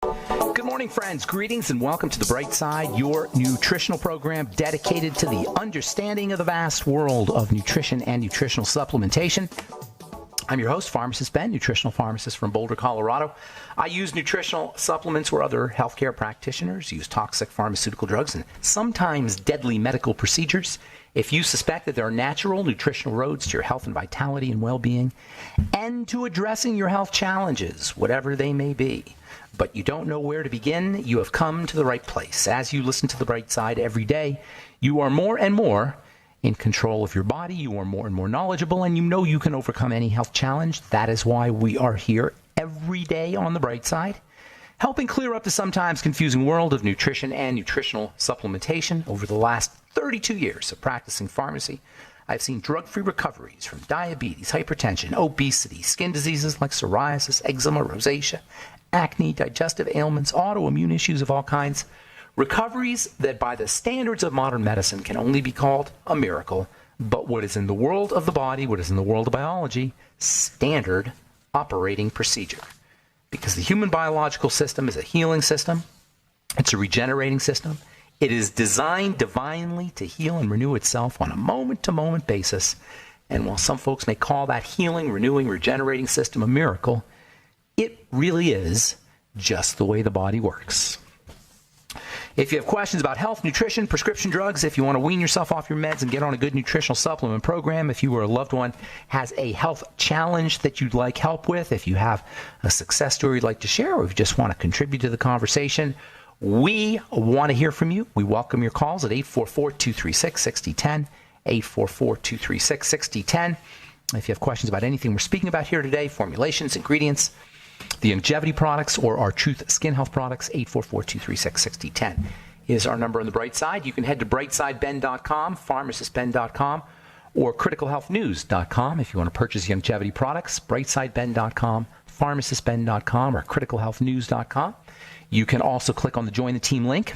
Good morning, friends. Greetings and welcome to The Bright Side, your nutritional program dedicated to the understanding of the vast world of nutrition and nutritional supplementation. I'm your host, Pharmacist Ben, nutritional pharmacist from Boulder, Colorado. I use nutritional supplements where other healthcare practitioners use toxic pharmaceutical drugs and sometimes deadly medical procedures. If you suspect that there are natural nutritional roads to your health and vitality and well-being and to addressing your health challenges, whatever they may be, but you don't know where to begin, you have come to the right place. As you listen to The Bright Side every day, you are more and more in control of your body, you are more and more knowledgeable, and you know you can overcome any health challenge. That is why we are here every day on The Bright Side, helping clear up the sometimes confusing world of nutrition and nutritional supplementation. Over the last 32 years of practicing pharmacy, I've seen drug-free recoveries from diabetes, hypertension, obesity, skin diseases like psoriasis, eczema, rosacea, acne, digestive ailments, autoimmune issues of all kinds. Recoveries that by the standards of modern medicine can only be called a miracle, but what is in the world of the body, what is in the world of biology, standard operating procedure. Because the human biological system is a healing system, it's a regenerating system, it is designed divinely to heal and renew itself on a moment-to-moment basis, and while some folks may call that healing, renewing, regenerating system a miracle, it really is just the way the body works. If you have questions about health, nutrition, prescription drugs, if you want to wean yourself off your meds and get on a good nutritional supplement program, if you or a loved one has a health challenge that you'd like help with, if you have a success story you'd like to share, or if you just want to contribute to the conversation, we want to hear from you. We welcome your calls at 844-236-6010, 844-236-6010. If you have questions about anything we're speaking about here today, formulations, ingredients, the longevity products, or our Truth Skin Health products, 844-236-6010 is our number on the Bright Side. You can head to brightsideben.com, pharmacistben.com, or criticalhealthnews.com if you want to purchase longevity products, brightsideben.com, pharmacistben.com, or criticalhealthnews.com. You can also click on the Join the Team link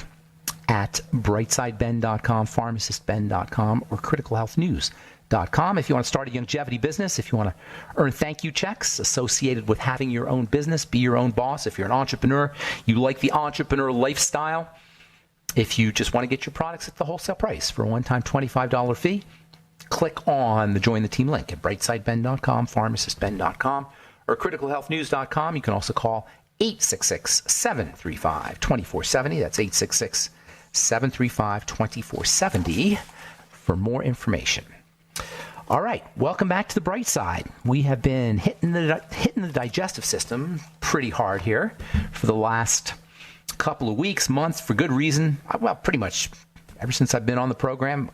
at brightsideben.com, pharmacistben.com, or criticalhealthnews.com. If you want to start a longevity business, if you want to earn thank you checks associated with having your own business, be your own boss. If you're an entrepreneur, you like the entrepreneur lifestyle. If you just want to get your products at the wholesale price for a one-time $25 fee, click on the Join the Team link at brightsideben.com, pharmacistben.com, or criticalhealthnews.com. You can also call 866-735-2470. That's 866-735-2470 for more information. All right, welcome back to The Bright Side. We have been hitting the digestive system pretty hard here for the last couple of weeks, months, for good reason. Well, pretty much ever since I've been on the program,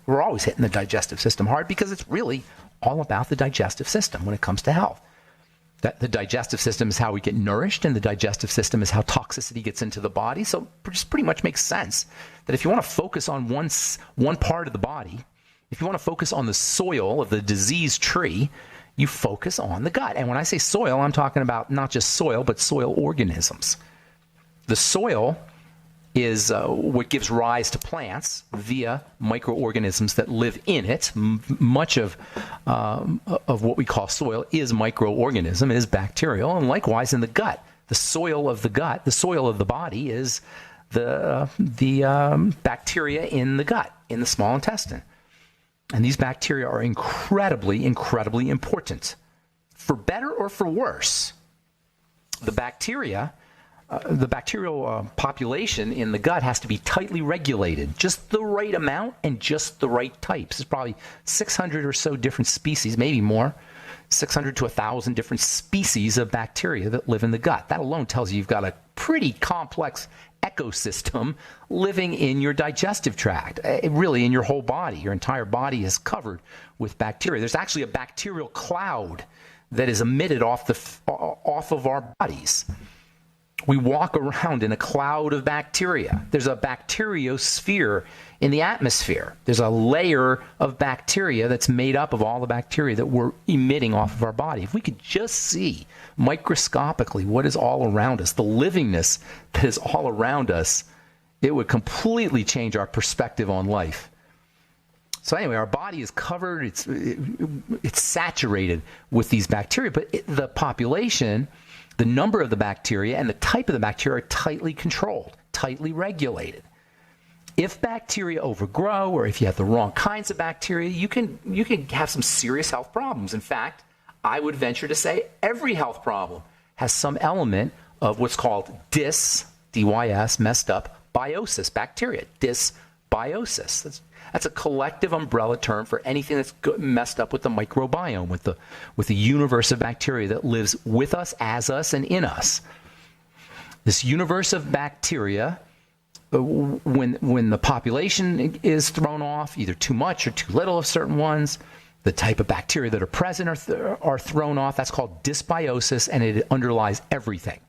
we're always hitting the digestive system hard because it's really all about the digestive system when it comes to health. That the digestive system is how we get nourished, and the digestive system is how toxicity gets into the body. So it just pretty much makes sense that if you want to focus on one part of the body, if you want to focus on the soil of the disease tree, you focus on the gut. And when I say soil, I'm talking about not just soil, but soil organisms. The soil is what gives rise to plants via microorganisms that live in it. Much of what we call soil is microorganism, is bacterial, and likewise in the gut. The soil of the gut, the soil of the body, is the bacteria in the gut, in the small intestine. And these bacteria are incredibly, incredibly important. For better or for worse, the bacterial population in the gut has to be tightly regulated, just the right amount and just the right types. There's probably 600 or so different species, maybe more, 600 to 1,000 different species of bacteria that live in the gut. That alone tells you you've got a pretty complex ecosystem living in your digestive tract, really in your whole body. Your entire body is covered with bacteria. There's actually a bacterial cloud that is emitted off of our bodies. We walk around in a cloud of bacteria. There's a bacteriosphere in the atmosphere. There's a layer of bacteria that's made up of all the bacteria that we're emitting off of our body. If we could just see microscopically what is all around us, the livingness that is all around us, it would completely change our perspective on life. So anyway, our body is covered, it's saturated with these bacteria, but the population The number of the bacteria and the type of the bacteria are tightly controlled, tightly regulated. If bacteria overgrow, or if you have the wrong kinds of bacteria, you can have some serious health problems. In fact, I would venture to say every health problem has some element of what's called dys, messed up, biosis bacteria. Dysbiosis. That's a collective umbrella term for anything that's messed up with the microbiome, with the universe of bacteria that lives with us, as us, and in us. This universe of bacteria, when the population is thrown off, either too much or too little of certain ones, the type of bacteria that are present are thrown off. That's called dysbiosis, and it underlies everything.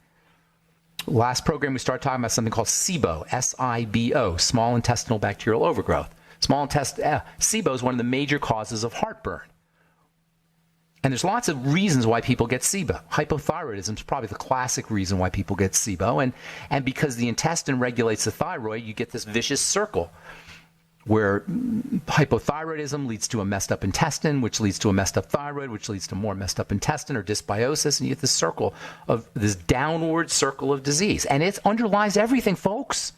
Last program, we started talking about something called SIBO, S-I-B-O, small intestinal bacterial overgrowth. SIBO is one of the major causes of heartburn. And there's lots of reasons why people get SIBO. Hypothyroidism is probably the classic reason why people get SIBO. And because the intestine regulates the thyroid, you get this vicious circle where hypothyroidism leads to a messed up intestine, which leads to a messed up thyroid, which leads to more messed up intestine or dysbiosis, and you get this circle of this downward circle of disease. And it underlies everything, folks.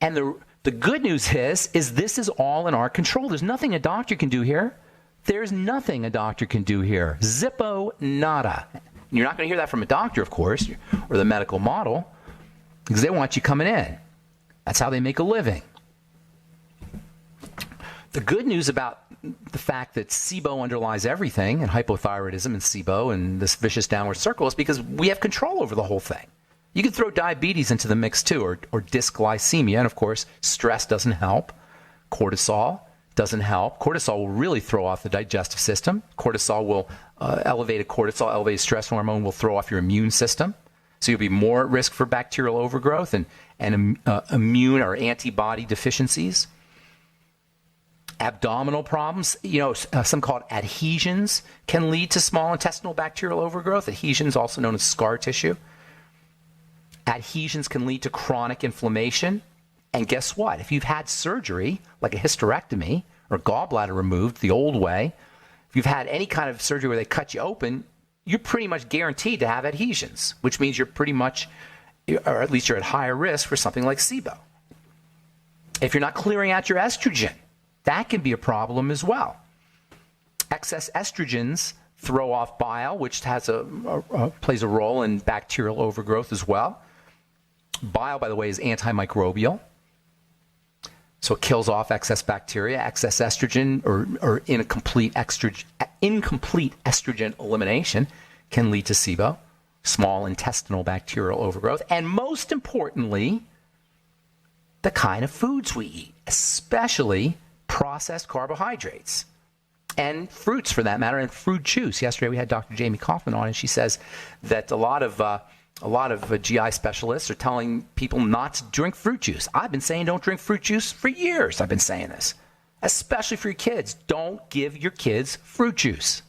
And the good news is this is all in our control. There's nothing a doctor can do here. There's nothing a doctor can do here. Zippo nada. And you're not going to hear that from a doctor, of course, or the medical model, because they want you coming in. That's how they make a living. The good news about the fact that SIBO underlies everything, and hypothyroidism and SIBO and this vicious downward circle, is because we have control over the whole thing. You can throw diabetes into the mix too, or dysglycemia, and of course, stress doesn't help. Cortisol doesn't help. Cortisol will really throw off the digestive system. Cortisol will elevated stress hormone will throw off your immune system. So you'll be more at risk for bacterial overgrowth and immune or antibody deficiencies. Abdominal problems, some called adhesions, can lead to small intestinal bacterial overgrowth. Adhesions, also known as scar tissue. Adhesions can lead to chronic inflammation. And guess what? If you've had surgery, like a hysterectomy or gallbladder removed the old way, if you've had any kind of surgery where they cut you open, you're pretty much guaranteed to have adhesions, which means you're pretty much, or at least you're at higher risk for something like SIBO. If you're not clearing out your estrogen, that can be a problem as well. Excess estrogens throw off bile, which has plays a role in bacterial overgrowth as well. Bile, by the way, is antimicrobial. So it kills off excess bacteria. Excess estrogen or incomplete estrogen elimination can lead to SIBO, small intestinal bacterial overgrowth. And most importantly, the kind of foods we eat, especially processed carbohydrates and fruits, for that matter, and fruit juice. Yesterday we had Dr. Jamie Kaufman on, and she says that a lot of GI specialists are telling people not to drink fruit juice. I've been saying don't drink fruit juice for years. I've been saying this, especially for your kids. Don't give your kids fruit juice.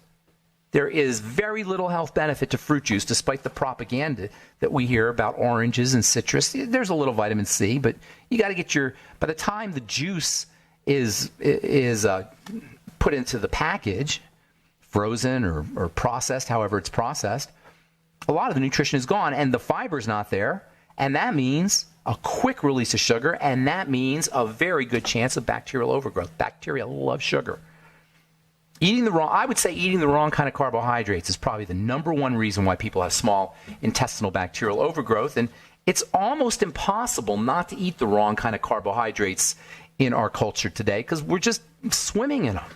There is very little health benefit to fruit juice, despite the propaganda that we hear about oranges and citrus. There's a little vitamin C, but you got to get by the time the juice is put into the package, frozen or processed, however it's processed, a lot of the nutrition is gone and the fiber's not there. And that means a quick release of sugar, and that means a very good chance of bacterial overgrowth. Bacteria love sugar. I would say eating the wrong kind of carbohydrates is probably the number one reason why people have small intestinal bacterial overgrowth. And it's almost impossible not to eat the wrong kind of carbohydrates in our culture today, because we're just swimming in them.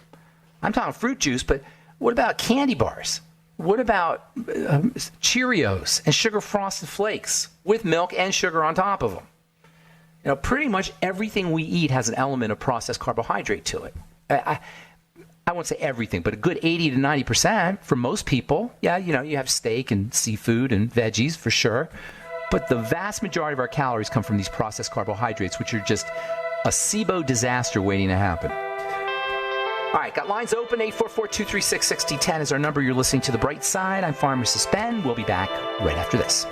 I'm talking fruit juice, but what about candy bars? What about Cheerios and sugar frosted flakes with milk and sugar on top of them? Pretty much everything we eat has an element of processed carbohydrate to it. I won't say everything, but a good 80 to 90% for most people. Yeah, you have steak and seafood and veggies for sure. But the vast majority of our calories come from these processed carbohydrates, which are just a SIBO disaster waiting to happen. All right, got lines open. 844-236-6010 is our number. You're listening to The Bright Side. I'm Pharmacist Ben. We'll be back right after this.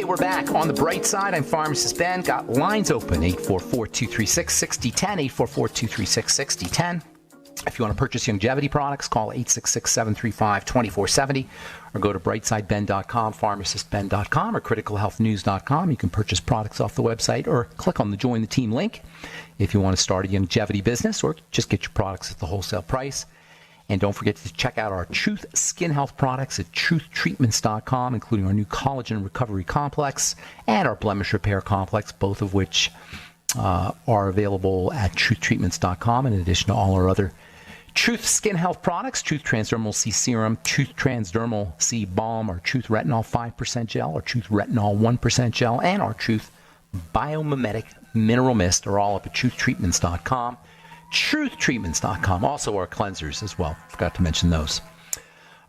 Okay, we're back. On the bright side, I'm Pharmacist Ben. Got lines open, 844-236-6010, 844-236-6010. If you want to purchase longevity products, call 866-735-2470 or go to brightsideben.com, pharmacistben.com, or criticalhealthnews.com. You can purchase products off the website or click on the Join the Team link if you want to start a longevity business, or just get your products at the wholesale price. And don't forget to check out our Truth Skin Health products at truthtreatments.com, including our new Collagen Recovery Complex and our Blemish Repair Complex, both of which are available at truthtreatments.com, in addition to all our other Truth Skin Health products: Truth Transdermal C Serum, Truth Transdermal C Balm, our Truth Retinol 5% Gel, our Truth Retinol 1% Gel, and our Truth Biomimetic Mineral Mist are all up at truthtreatments.com. Truthtreatments.com. Also our cleansers as well. Forgot to mention those.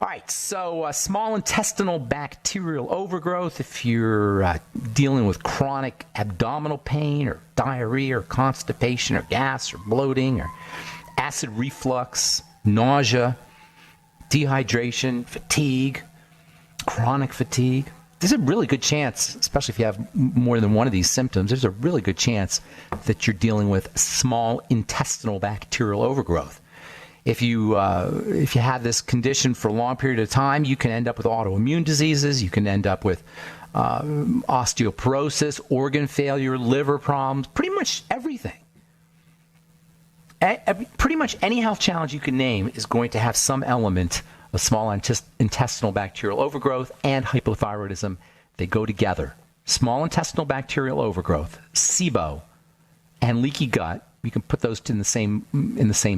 All right, so small intestinal bacterial overgrowth. If you're dealing with chronic abdominal pain or diarrhea or constipation or gas or bloating or acid reflux, nausea, dehydration, fatigue, chronic fatigue, there's a really good chance, especially if you have more than one of these symptoms, there's a really good chance that you're dealing with small intestinal bacterial overgrowth. If you have this condition for a long period of time, you can end up with autoimmune diseases. You can end up with osteoporosis, organ failure, liver problems, pretty much everything. Pretty much any health challenge you can name is going to have some element of small intestinal bacterial overgrowth and hypothyroidism. They go together. Small intestinal bacterial overgrowth, SIBO, and leaky gut. You can put those in the same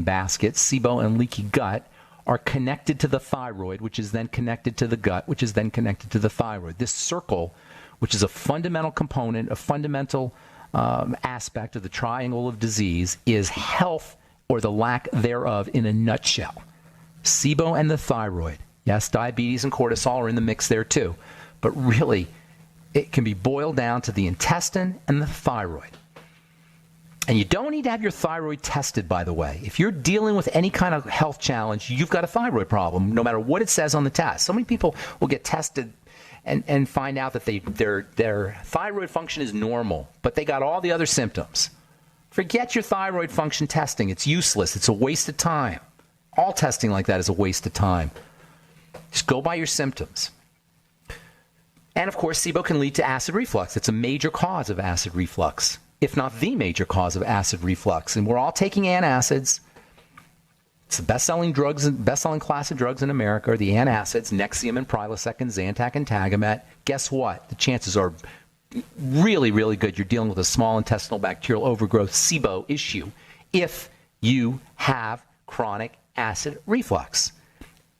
basket. SIBO and leaky gut are connected to the thyroid, which is then connected to the gut, which is then connected to the thyroid. This circle, which is a fundamental component, a fundamental aspect of the triangle of disease, is health or the lack thereof in a nutshell. SIBO and the thyroid. Yes, diabetes and cortisol are in the mix there too. But really, it can be boiled down to the intestine and the thyroid. And you don't need to have your thyroid tested, by the way. If you're dealing with any kind of health challenge, you've got a thyroid problem, no matter what it says on the test. So many people will get tested and find out that their thyroid function is normal, but they got all the other symptoms. Forget your thyroid function testing. It's useless. It's a waste of time. All testing like that is a waste of time. Just go by your symptoms. And of course, SIBO can lead to acid reflux. It's a major cause of acid reflux, if not the major cause of acid reflux. And we're all taking antacids. It's the best-selling class of drugs in America are the antacids: Nexium and Prilosec and Zantac and Tagamet. Guess what? The chances are really, really good you're dealing with a small intestinal bacterial overgrowth SIBO issue if you have chronic acid reflux.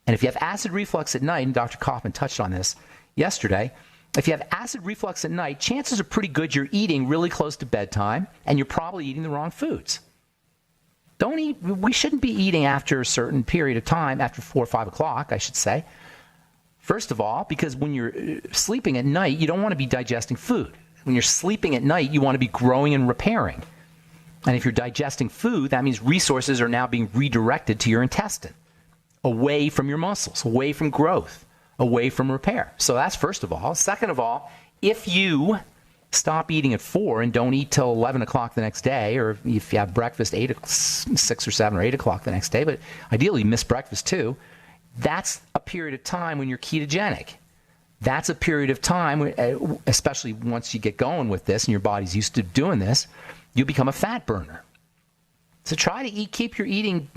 And if you have acid reflux at night, and Dr. Kaufman touched on this yesterday, if you have acid reflux at night, chances are pretty good you're eating really close to bedtime, and you're probably eating the wrong foods. We shouldn't be eating after a certain period of time, after 4 or 5 o'clock, I should say. First of all, because when you're sleeping at night, you don't want to be digesting food. When you're sleeping at night, you want to be growing and repairing. And if you're digesting food, that means resources are now being redirected to your intestine, away from your muscles, away from growth, away from repair. So that's first of all. Second of all, if you stop eating at 4 and don't eat till 11 o'clock the next day, or if you have breakfast 6 or 7 or 8 o'clock the next day, but ideally you miss breakfast too, that's a period of time when you're ketogenic. That's a period of time, especially once you get going with this and your body's used to doing this, you become a fat burner. So try to keep your eating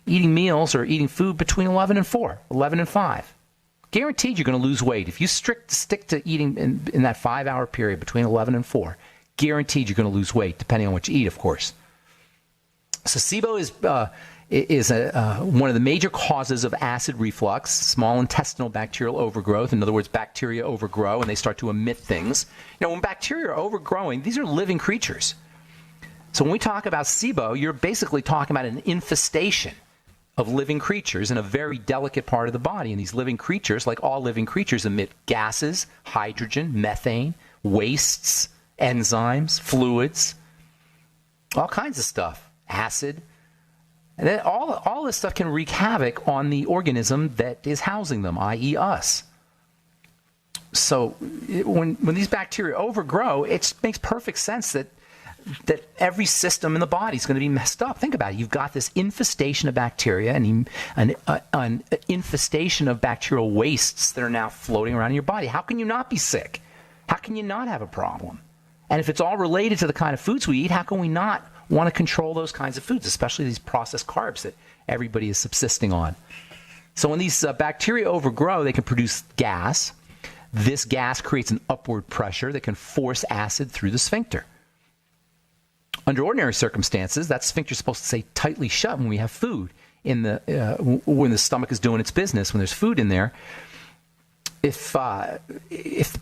meals or eating food between 11 and 4, 11 and 5. Guaranteed you're going to lose weight. If you stick to eating in that 5-hour period between 11 and 4, guaranteed you're going to lose weight, depending on what you eat, of course. So SIBO is one of the major causes of acid reflux, small intestinal bacterial overgrowth. In other words, bacteria overgrow and they start to emit things. You know, when bacteria are overgrowing, these are living creatures. So when we talk about SIBO, you're basically talking about an infestation of living creatures in a very delicate part of the body. And these living creatures, like all living creatures, emit gases, hydrogen, methane, wastes, enzymes, fluids, all kinds of stuff, acid. And then all this stuff can wreak havoc on the organism that is housing them, i.e. us. when these bacteria overgrow, it makes perfect sense that every system in the body is going to be messed up. Think about it. You've got this infestation of bacteria and an infestation of bacterial wastes that are now floating around in your body. How can you not be sick? How can you not have a problem? And if it's all related to the kind of foods we eat, how can we not want to control those kinds of foods, especially these processed carbs that everybody is subsisting on? So when these bacteria overgrow, they can produce gas. This gas creates an upward pressure that can force acid through the sphincter. Under ordinary circumstances, that sphincter is supposed to stay tightly shut when we have food when the stomach is doing its business, when there's food in there. If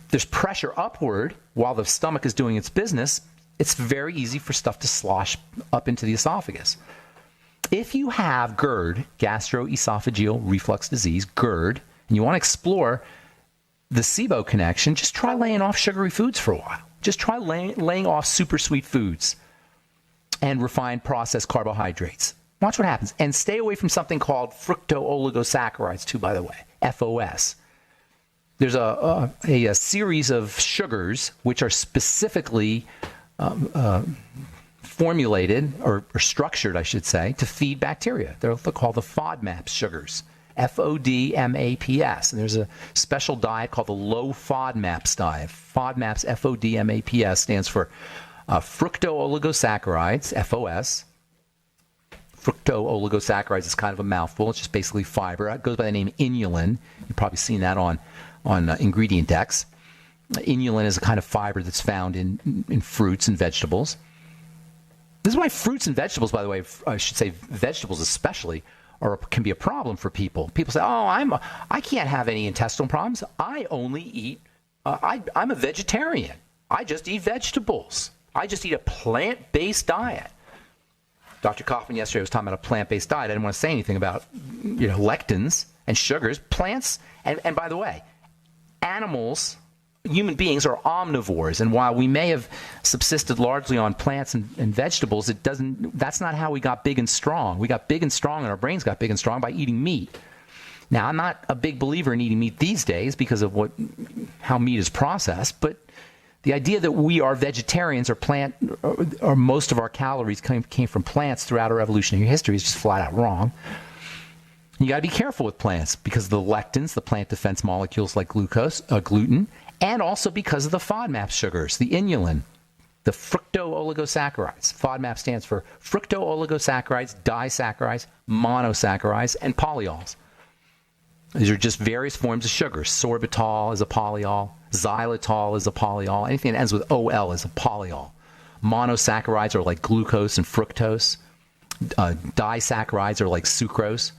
there's pressure upward while the stomach is doing its business, it's very easy for stuff to slosh up into the esophagus. If you have GERD, gastroesophageal reflux disease, GERD, and you want to explore the SIBO connection, just try laying off sugary foods for a while. Just try laying off super sweet foods and refined processed carbohydrates. Watch what happens. And stay away from something called fructooligosaccharides, too, by the way, FOS. There's a series of sugars which are specifically formulated or structured, I should say, to feed bacteria. They're called the FODMAPs sugars, FODMAPS. And there's a special diet called the low FODMAPs diet. FODMAPs, FODMAPS, stands for fructooligosaccharides, FOS. Fructooligosaccharides is kind of a mouthful. It's just basically fiber. It goes by the name inulin. You've probably seen that on ingredient decks. Inulin is a kind of fiber that's found in fruits and vegetables. This is why fruits and vegetables, by the way, I should say vegetables especially, can be a problem for people. People say, "Oh, I can't have any intestinal problems. I only eat. I'm a vegetarian. I just eat vegetables. I just eat a plant-based diet." Dr. Kaufman yesterday was talking about a plant-based diet. I didn't want to say anything about lectins and sugars. Plants, and by the way, animals, human beings are omnivores, and while we may have subsisted largely on plants and vegetables, that's not how we got big and strong. We got big and strong, and our brains got big and strong by eating meat. Now, I'm not a big believer in eating meat these days because of how meat is processed, but the idea that we are vegetarians or most of our calories came from plants throughout our evolutionary history is just flat out wrong. You got to be careful with plants because of the lectins, the plant defense molecules like gluten, and also because of the FODMAP sugars, the inulin, the fructooligosaccharides. FODMAP stands for fructooligosaccharides, disaccharides, monosaccharides, and polyols. These are just various forms of sugar. Sorbitol is a polyol. Xylitol is a polyol. Anything that ends with OL is a polyol. Monosaccharides are like glucose and fructose. Disaccharides are like sucrose.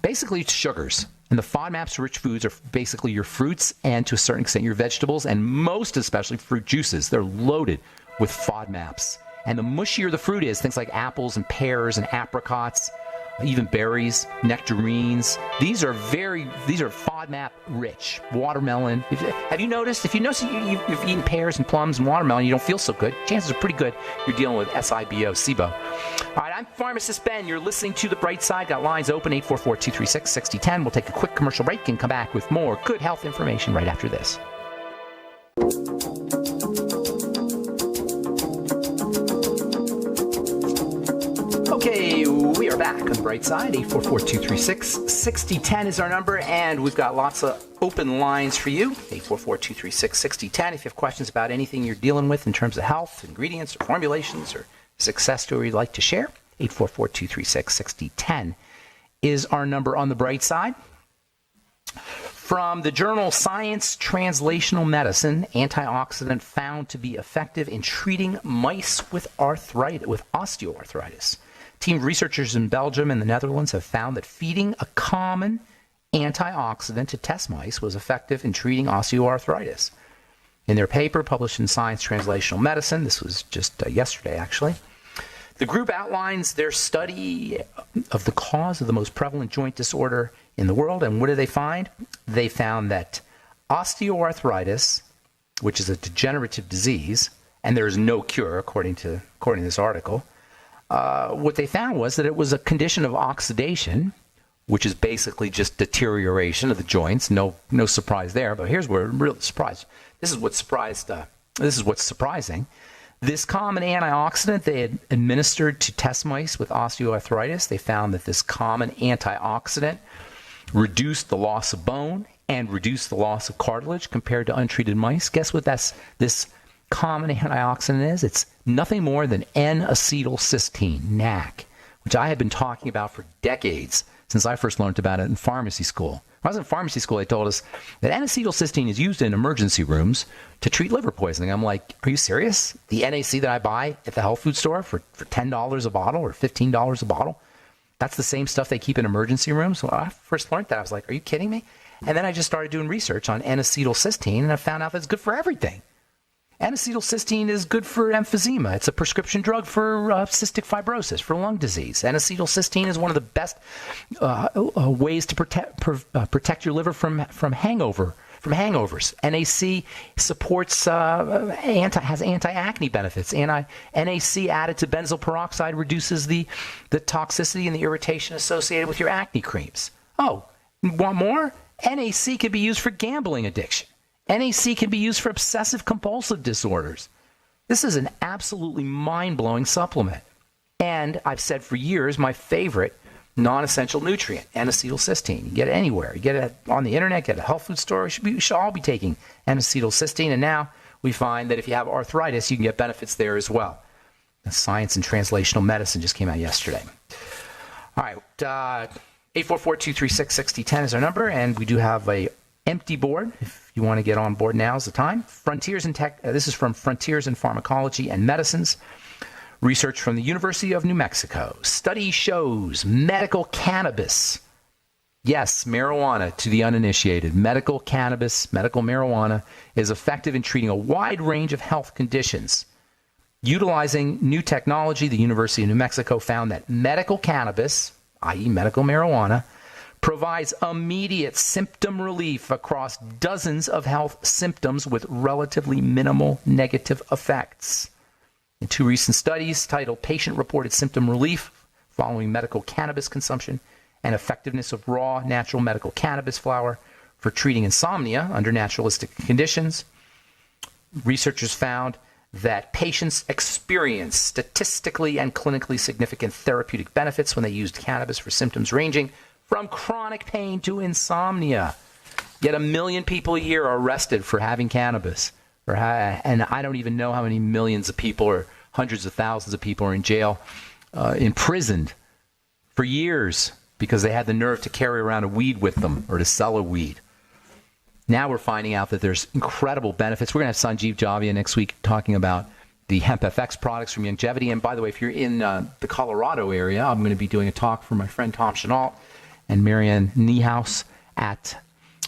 Basically, it's sugars. And the FODMAPs-rich foods are basically your fruits and, to a certain extent, your vegetables, and most especially fruit juices. They're loaded with FODMAPs. And the mushier the fruit is, things like apples and pears and apricots, even berries, nectarines. These are FODMAP rich. Watermelon. Have you noticed? If you notice you've eaten pears and plums and watermelon, you don't feel so good. Chances are pretty good you're dealing with SIBO. All right, I'm Pharmacist Ben. You're listening to The Bright Side. Got lines open 844-236-6010. We'll take a quick commercial break and come back with more good health information right after this. Okay, we are back on The Bright Side. 844-236-6010 is our number, and we've got lots of open lines for you. 844-236-6010. If you have questions about anything you're dealing with in terms of health, ingredients, or formulations, or success story you'd like to share, 844-236-6010 is our number on The Bright Side. From the journal Science Translational Medicine, antioxidant found to be effective in treating mice with osteoarthritis. Team of researchers in Belgium and the Netherlands have found that feeding a common antioxidant to test mice was effective in treating osteoarthritis. In their paper published in Science Translational Medicine, this was just yesterday actually, the group outlines their study of the cause of the most prevalent joint disorder in the world, and what did they find? They found that osteoarthritis, which is a degenerative disease, and there is no cure according to this article, what they found was that it was a condition of oxidation which is basically just deterioration of the joints. No surprise there. But here's where I'm really surprised. This is what's surprising. This common antioxidant they had administered to test mice with osteoarthritis, they found that this common antioxidant reduced the loss of bone and reduced the loss of cartilage compared to untreated mice. Guess what this common antioxidant is? It's nothing more than N-acetylcysteine, NAC, which I have been talking about for decades since I first learned about it in pharmacy school. When I was in pharmacy school, they told us that N-acetylcysteine is used in emergency rooms to treat liver poisoning. I'm like, are you serious? The NAC that I buy at the health food store for $10 a bottle or $15 a bottle, that's the same stuff they keep in emergency rooms? When I first learned that, I was like, are you kidding me? And then I just started doing research on N-acetylcysteine, and I found out that it's good for everything. N-acetylcysteine is good for emphysema. It's a prescription drug for cystic fibrosis, for lung disease. N-acetylcysteine is one of the best ways to protect your liver from hangovers. NAC supports has anti-acne benefits. NAC added to benzoyl peroxide reduces the toxicity and the irritation associated with your acne creams. Oh, want more? NAC can be used for gambling addiction. NAC can be used for obsessive compulsive disorders. This is an absolutely mind-blowing supplement. And I've said for years, my favorite non-essential nutrient, N-acetylcysteine. You get it anywhere. You get it on the internet, get it at a health food store. We should all be taking N-acetylcysteine. And now we find that if you have arthritis, you can get benefits there as well. The Science and Translational Medicine just came out yesterday. All right. 844-236-6010 is our number, and we do have a empty board. If you want to get on board, now is the time. Frontiers in Tech. This is from Frontiers in Pharmacology and Medicines. Research from the University of New Mexico. Study shows medical cannabis. Yes, marijuana to the uninitiated. Medical cannabis, medical marijuana is effective in treating a wide range of health conditions. Utilizing new technology, the University of New Mexico found that medical cannabis, i.e. medical marijuana, provides immediate symptom relief across dozens of health symptoms with relatively minimal negative effects. In two recent studies titled Patient-Reported Symptom Relief Following Medical Cannabis Consumption and Effectiveness of Raw Natural Medical Cannabis Flower for Treating Insomnia Under Naturalistic Conditions, researchers found that patients experienced statistically and clinically significant therapeutic benefits when they used cannabis for symptoms ranging from chronic pain to insomnia. Yet 1 million people a year are arrested for having cannabis. And I don't even know how many millions of people or hundreds of thousands of people are in jail, imprisoned for years because they had the nerve to carry around a weed with them or to sell a weed. Now we're finding out that there's incredible benefits. We're going to have Sanjeev Javia next week talking about the Hemp FX products from Longevity. And by the way, if you're in the Colorado area, I'm going to be doing a talk for my friend Tom Chenault and Marianne Niehaus at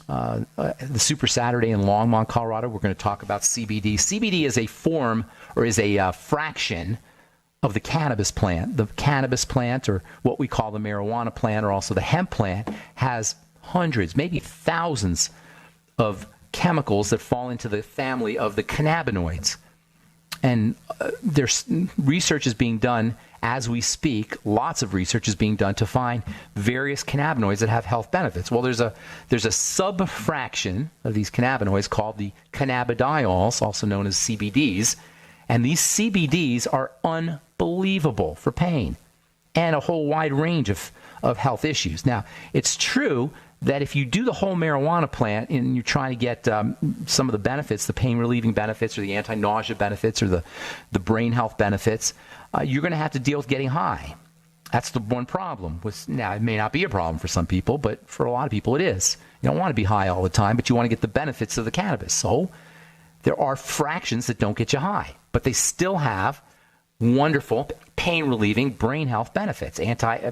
the Super Saturday in Longmont, Colorado. We're going to talk about CBD. CBD is a form or is a fraction of the cannabis plant. The cannabis plant, or what we call the marijuana plant, or also the hemp plant, has hundreds, maybe thousands of chemicals that fall into the family of the cannabinoids. And there's research is being done as we speak. Lots of research is being done to find various cannabinoids that have health benefits. Well, there's a subfraction of these cannabinoids called the cannabidiols, also known as CBDs. And these CBDs are unbelievable for pain and a whole wide range of health issues. Now, it's true that if you do the whole marijuana plant and you're trying to get some of the benefits, the pain-relieving benefits or the anti-nausea benefits or the brain health benefits, you're going to have to deal with getting high. That's the one problem. Now, it may not be a problem for some people, but for a lot of people it is. You don't want to be high all the time, but you want to get the benefits of the cannabis. So there are fractions that don't get you high, but they still have wonderful pain-relieving brain health benefits.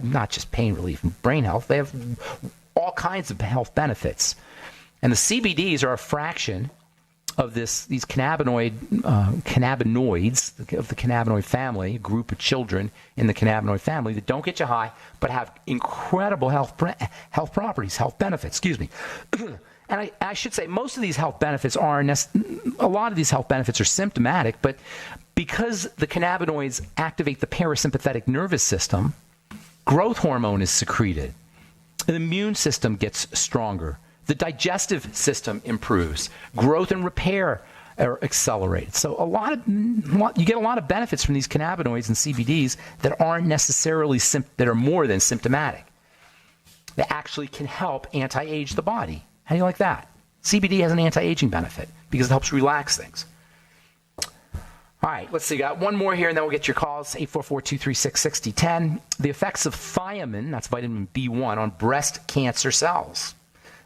Not just pain-relieving, brain health. They have all kinds of health benefits. And the CBDs are a fraction of these cannabinoids of the cannabinoid family, a group of children in the cannabinoid family that don't get you high but have incredible health properties, health benefits, excuse me. And I should say most of these health benefits a lot of these health benefits are symptomatic, but because the cannabinoids activate the parasympathetic nervous system, growth hormone is secreted. The immune system gets stronger. The digestive system improves. Growth and repair are accelerated. So you get a lot of benefits from these cannabinoids and CBDs that aren't necessarily that are more than symptomatic. They actually can help anti-age the body. How do you like that? CBD has an anti-aging benefit because it helps relax things. All right, let's see. Got one more here, and then we'll get your calls. 844-236-6010. The effects of thiamine, that's vitamin B1, on breast cancer cells.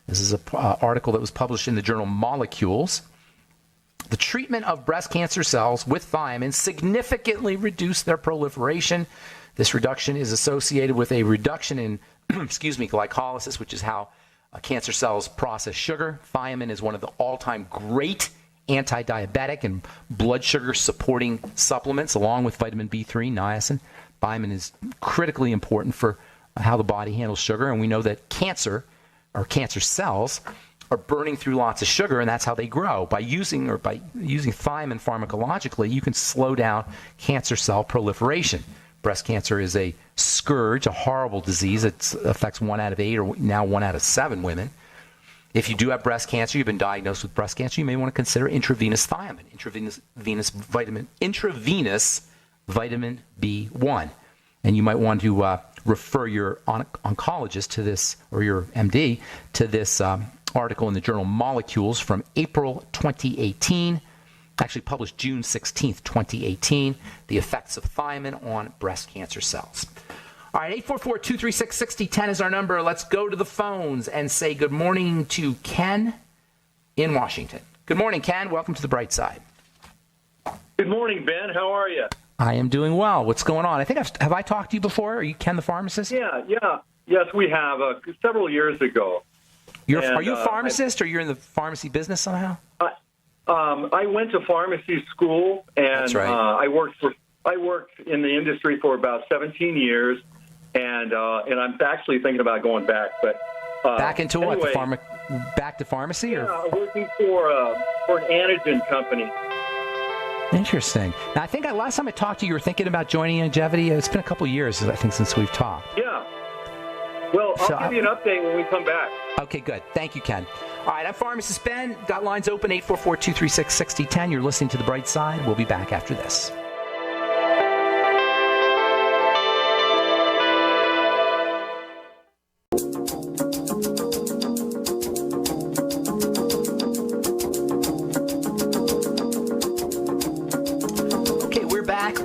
This is an article that was published in the journal Molecules. The treatment of breast cancer cells with thiamine significantly reduced their proliferation. This reduction is associated with a reduction in glycolysis, which is how cancer cells process sugar. Thiamine is one of the all-time great anti-diabetic and blood sugar supporting supplements, along with vitamin B3, niacin. Thiamine is critically important for how the body handles sugar, and we know that cancer cells are burning through lots of sugar, and that's how they grow. By using thiamine pharmacologically, you can slow down cancer cell proliferation. Breast cancer is a scourge, a horrible disease. It affects 1 out of 8 or now 1 out of 7 women. If you do have breast cancer, you've been diagnosed with breast cancer, you may want to consider intravenous thiamine, intravenous vitamin B1. And you might want to refer your oncologist to this, or your MD, to this article in the journal Molecules from April 2018, actually published June 16th, 2018, the effects of thiamine on breast cancer cells. All right, 844-236-6010 is our number. Let's go to the phones and say good morning to Ken in Washington. Good morning, Ken. Welcome to the Bright Side. Good morning, Ben. How are you? I am doing well. What's going on? I think have I talked to you before? Are you Ken the pharmacist? Yeah. Yes, we have several years ago. Are you a pharmacist, or you're in the pharmacy business somehow? I went to pharmacy school, and That's right. I worked in the industry for about 17 years, and I'm actually thinking about going back. But back into anyway, what? Back to pharmacy? Yeah, or? working for an antigen company. Interesting. Now, I think last time I talked to you, you were thinking about joining Longevity. It's been a couple of years, I think, since we've talked. Yeah. Well, I'll give you an update when we come back. Okay, good. Thank you, Ken. All right, I'm Pharmacist Ben. Got lines open, 844-236-6010. You're listening to The Bright Side. We'll be back after this.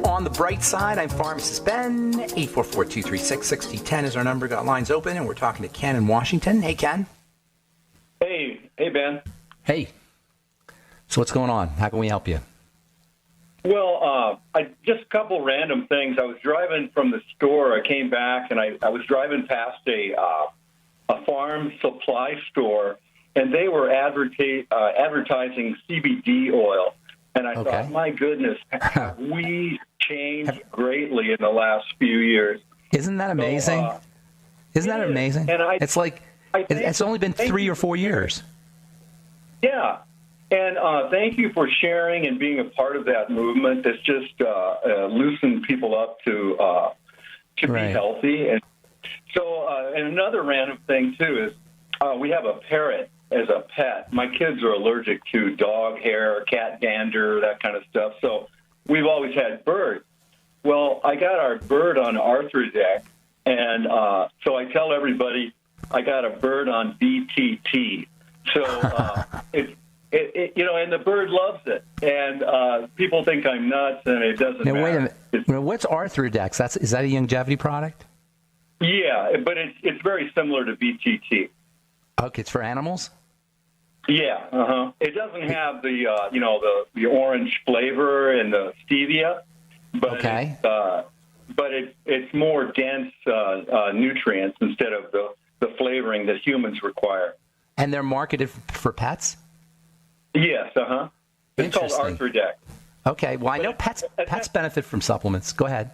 On the bright side, I'm Pharmacist Ben. 844-236-6010 is our number. Got lines open, and we're talking to Ken in Washington. Hey, Ken. Hey, Ben. Hey. So what's going on? How can we help you? Well, just a couple random things. I was driving from the store. I came back, and I was driving past a farm supply store, and they were advertising CBD oil. And I thought, my goodness, have we changed greatly in the last few years? Isn't that amazing? Isn't that amazing? And it's like it's only been 3 or 4 years. Yeah. And thank you for sharing and being a part of that movement that's just loosened people up to be healthy. And so, and another random thing, too, is we have a parrot as a pet. My kids are allergic to dog hair, cat dander, that kind of stuff. So we've always had birds. Well, I got our bird on Arthrodeck, and so I tell everybody I got a bird on BTT. So and the bird loves it. And people think I'm nuts, and it doesn't matter. Wait a minute. What's Arthrodex? Is that a longevity product? Yeah, but it's very similar to BTT. Okay, it's for animals? Yeah, It doesn't have the orange flavor and the stevia, but it's more dense nutrients instead of the flavoring that humans require. And they're marketed for pets? Yes, It's called Arthrodeck. Okay, well, I know pets benefit from supplements. Go ahead.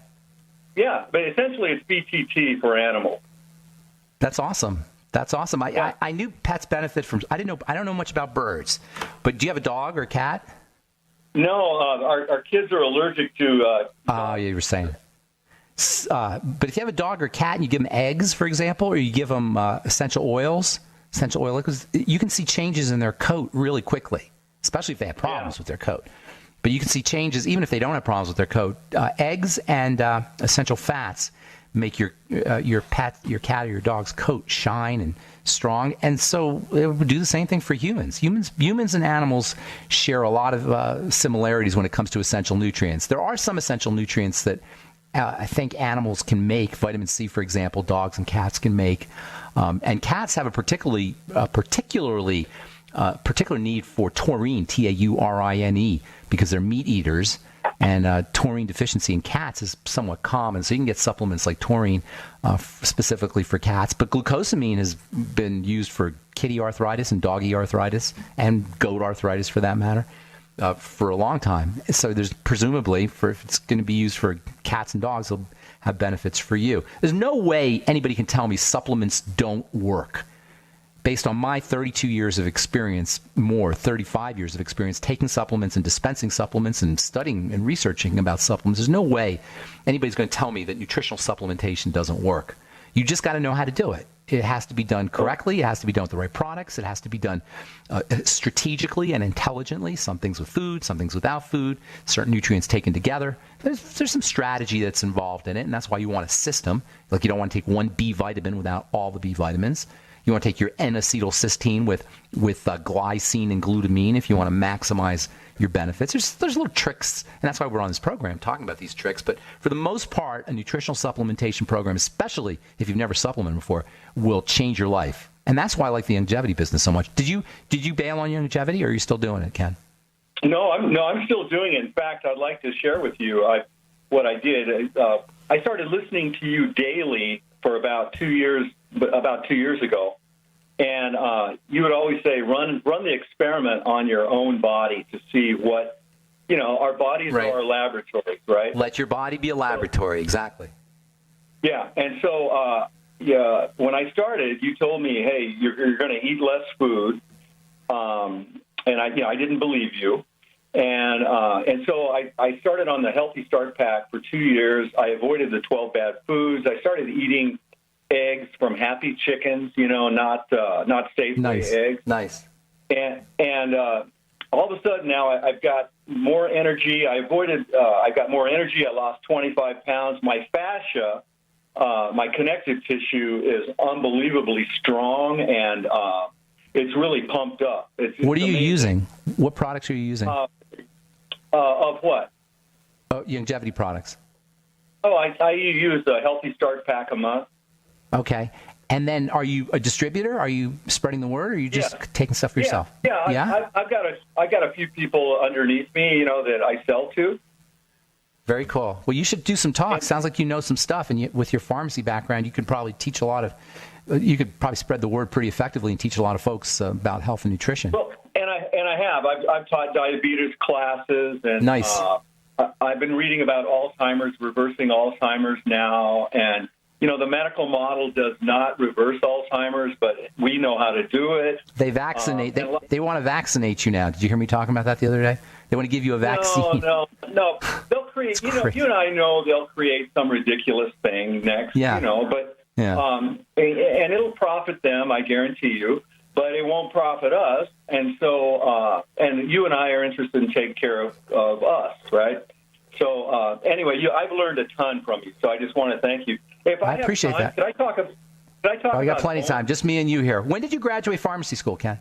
Yeah, but essentially it's BTT for animals. That's awesome. I knew pets benefit from. I don't know much about birds, but do you have a dog or a cat? No, our kids are allergic to. You were saying. But if you have a dog or cat and you give them eggs, for example, or you give them essential oil liquids, you can see changes in their coat really quickly, especially if they have problems with their coat. But you can see changes even if they don't have problems with their coat. Eggs and essential fats make your cat or your dog's coat shine and strong, and so it would do the same thing for humans. Humans and animals share a lot of similarities when it comes to essential nutrients. There are some essential nutrients that I think animals can make. Vitamin C, for example, dogs and cats can make, and cats have a particular need for taurine, taurine, because they're meat eaters. And taurine deficiency in cats is somewhat common, so you can get supplements like taurine specifically for cats. But glucosamine has been used for kitty arthritis and doggy arthritis and goat arthritis, for that matter, for a long time. So there's presumably, if it's going to be used for cats and dogs, it'll have benefits for you. There's no way anybody can tell me supplements don't work. Based on my 32 years of experience, 35 years of experience taking supplements and dispensing supplements and studying and researching about supplements, there's no way anybody's going to tell me that nutritional supplementation doesn't work. You just got to know how to do it. It has to be done correctly. It has to be done with the right products. It has to be done strategically and intelligently. Some things with food, some things without food, certain nutrients taken together. There's some strategy that's involved in it, and that's why you want a system. Like you don't want to take one B vitamin without all the B vitamins. You want to take your N-acetylcysteine with glycine and glutamine if you want to maximize your benefits. There's little tricks, and that's why we're on this program talking about these tricks. But for the most part, a nutritional supplementation program, especially if you've never supplemented before, will change your life. And that's why I like the longevity business so much. Did you bail on your longevity, or are you still doing it, Ken? No, I'm still doing it. In fact, I'd like to share with you what I did. I started listening to you daily for about 2 years ago, and you would always say, run the experiment on your own body to see what, our bodies are our laboratories, right? Let your body be a laboratory, exactly. Yeah, and so when I started, you told me, hey, you're going to eat less food, and I didn't believe you, and so I started on the Healthy Start Pack for 2 years. I avoided the 12 bad foods. I started eating eggs from Happy Chickens, not Safeway eggs. Nice. And all of a sudden now I've got more energy. I've got more energy. I lost 25 pounds. My fascia, my connective tissue is unbelievably strong, and it's really pumped up. What are you using? What products are you using? Of what? Longevity products. I use a Healthy Start Pack a month. Okay. And then are you a distributor? Are you spreading the word, or are you just taking stuff for yourself? Yeah. I've got a few people underneath me, that I sell to. Very cool. Well, you should do some talks. Sounds like you know some stuff, and with your pharmacy background, you could probably teach you could probably spread the word pretty effectively and teach a lot of folks about health and nutrition. Well, and I have. I've taught diabetes classes, and nice. I've been reading about Alzheimer's, reversing Alzheimer's now, and the medical model does not reverse Alzheimer's, but we know how to do it. They vaccinate. They want to vaccinate you now. Did you hear me talking about that the other day? They want to give you a vaccine. No. They'll create. You and I know they'll create some ridiculous thing next. Yeah. And it'll profit them, I guarantee you. But it won't profit us. And so, and you and I are interested in taking care of us, right? So anyway, I've learned a ton from you. So I just want to thank you. If I appreciate have time, that. Could I talk? I got plenty of time. Just me and you here. When did you graduate pharsmacy school, Ken?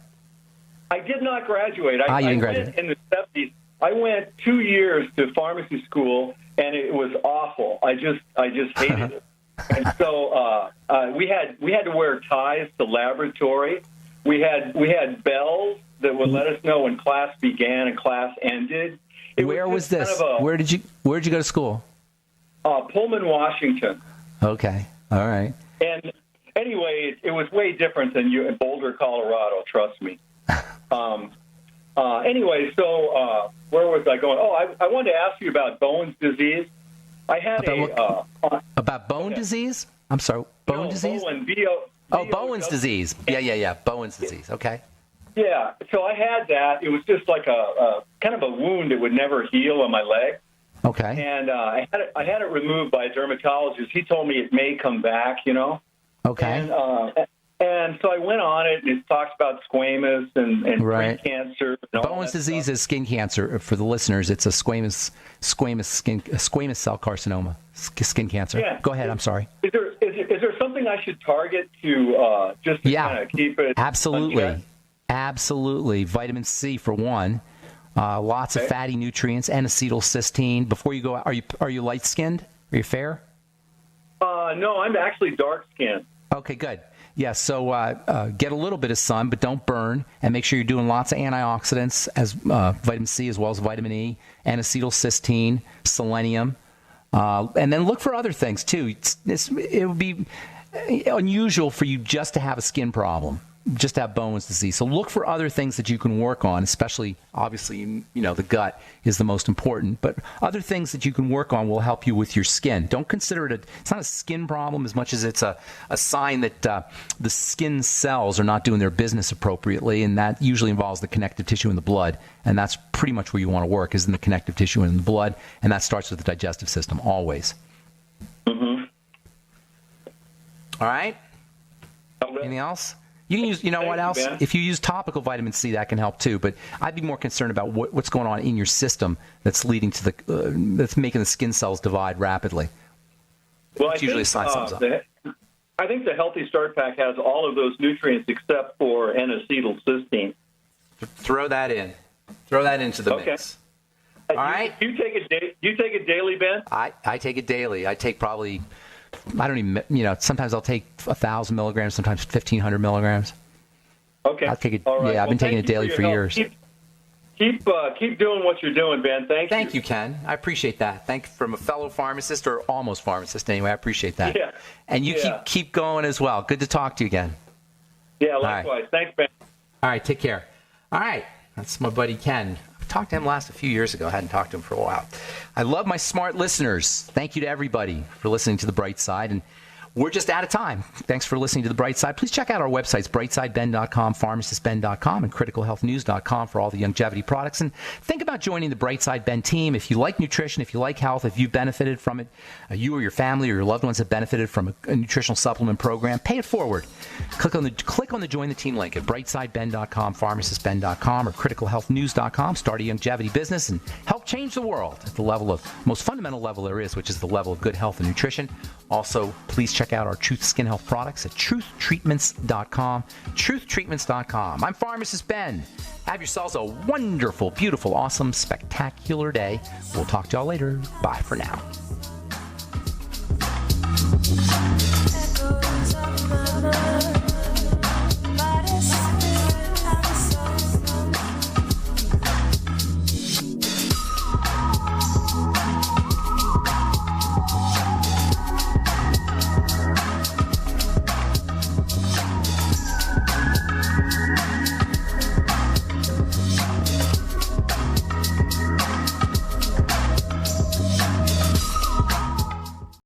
I did not graduate. You didn't graduate. Went in the 70s. I went 2 years to pharmacy school, and it was awful. I just hated it. And so we had to wear ties to laboratory. We had bells that would let us know when class began and class ended. Where was this? Where did you go to school? Pullman, Washington. Okay. All right. And anyway, it was way different than you in Boulder, Colorado. Trust me. Anyway, so where was I going? I wanted to ask you about Bowen's disease. I had about bone disease. I'm sorry, bone disease. Bowen's disease. Yeah. Bowen's disease. Okay. Yeah. So I had that. It was just like a kind of a wound that would never heal on my leg. Okay. And I had it removed by a dermatologist. He told me it may come back, Okay. And so I went on it, and it talks about squamous and pre-cancer. Bowen's disease is skin cancer. For the listeners, it's a squamous cell carcinoma, skin cancer. Yeah. Go ahead. I'm sorry. Is there something I should target to just to kind of keep it? Absolutely. unchecked? Absolutely. Vitamin C for one. Lots of fatty nutrients and acetylcysteine. Before you go out, are you light skinned? Are you fair? No, I'm actually dark skinned. Okay, good. Yeah, so get a little bit of sun, but don't burn, and make sure you're doing lots of antioxidants, as vitamin C as well as vitamin E, and acetylcysteine, selenium, and then look for other things too. It would be unusual for you just to have a skin problem, just to have Bowen's disease. So look for other things that you can work on, especially, obviously, the gut is the most important, but other things that you can work on will help you with your skin. Don't consider it it's not a skin problem as much as it's a sign that the skin cells are not doing their business appropriately, and that usually involves the connective tissue in the blood, and that's pretty much where you want to work, is in the connective tissue and in the blood, and that starts with the digestive system, always. Mm-hmm. All right? Anything else? You can use, what else? If you use topical vitamin C, that can help too. But I'd be more concerned about what's going on in your system that's leading to that's making the skin cells divide rapidly. Well, it's usually a sign something's up. I think the Healthy Start Pack has all of those nutrients except for N-acetylcysteine. Throw that in. Throw that into the mix. All right. Do you take it daily, Ben? I take it daily. I take probably. I don't even, sometimes I'll take 1,000 milligrams, sometimes 1,500 milligrams. Okay. I'll take it. All right. Yeah, I've been taking it daily for years. Keep doing what you're doing, Ben. Thank you. Thank you, Ken. I appreciate that. Thank you from a fellow pharmacist, or almost pharmacist anyway. I appreciate that. Yeah. And you keep going as well. Good to talk to you again. Yeah, likewise. Right. Thanks, Ben. All right, take care. All right, that's my buddy Ken. I talked to him last a few years ago. I hadn't talked to him for a while. I love my smart listeners. Thank you to everybody for listening to The Bright Side. And we're just out of time. Thanks for listening to The Bright Side. Please check out our websites, brightsideben.com, pharmacistben.com, and criticalhealthnews.com for all the longevity products. And think about joining the Bright Side Ben team. If you like nutrition, if you like health, if you've benefited from it, you or your family or your loved ones have benefited from a nutritional supplement program, pay it forward. Click on the Join the Team link at brightsideben.com, pharmacistben.com, or criticalhealthnews.com. Start a longevity business and help change the world at the level of most fundamental level there is, which is the level of good health and nutrition. Also, please check out our Truth Skin Health products at truthtreatments.com. Truthtreatments.com. I'm Pharmacist Ben. Have yourselves a wonderful, beautiful, awesome, spectacular day. We'll talk to y'all later. Bye for now. Echoes of my mind.